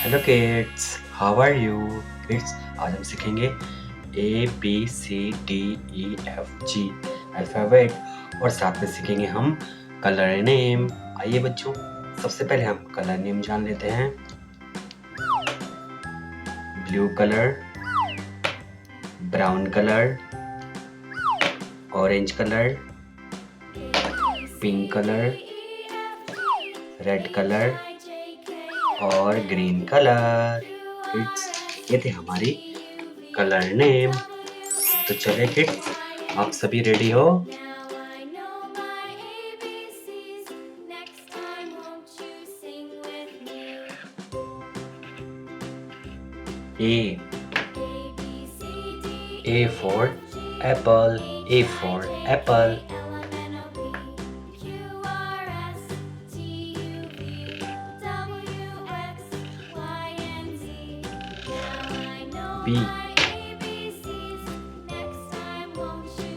Hello kids, how are you kids. आज हम सीखेंगे ABCDEFG अल्फ़ाबेट और साथ में सीखेंगे हम कलर नेम। आइए बच्चों, सबसे पहले हम कलर नेम जान लेते हैं। Blue colour, brown colour, orange colour, pink colour, red colour और ग्रीन कलर। किड्स, ये थे हमारी कलर नेम। तो चलिए किड्स, आप सभी रेडी हो? A for apple, A for apple.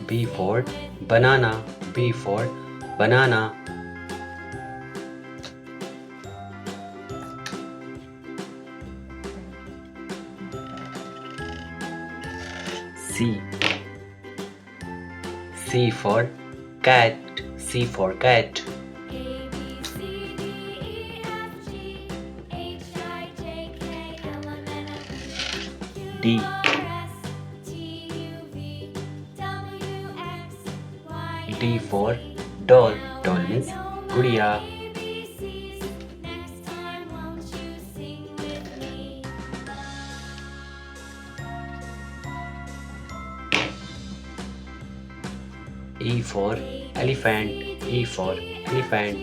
B for banana, B for banana. C for cat, C for cat. D for doll, doll means gudiya. E for elephant, E for elephant.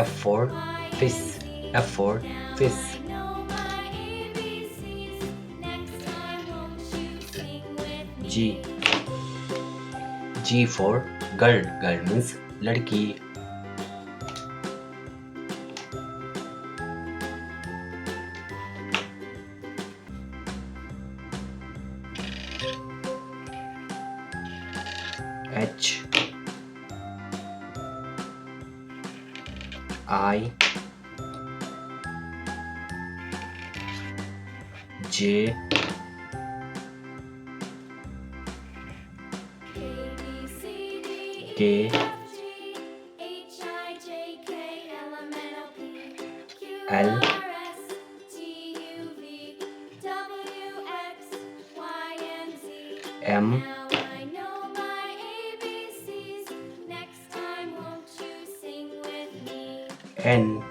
F for fish, F for fish. G for girl, girl means ladki. H I J K L M N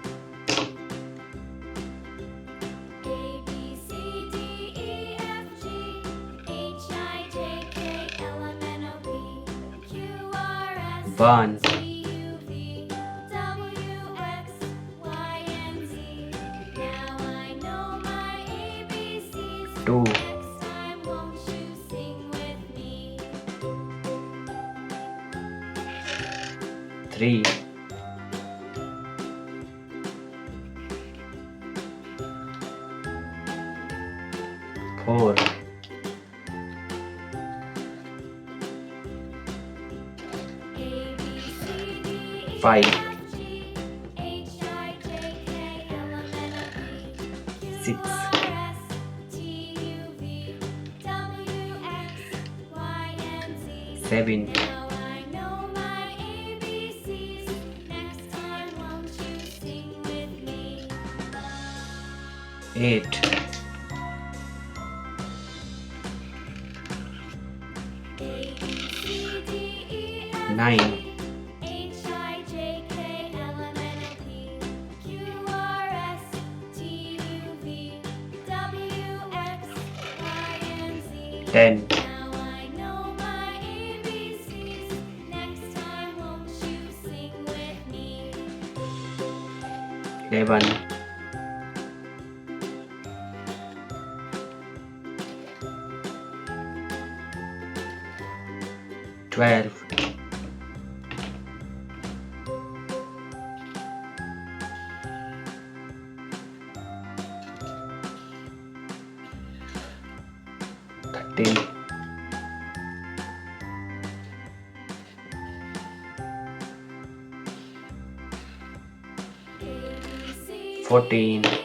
One, two, three, four, five, six, seven, 8, 9, 10, 11, 12, 13, 14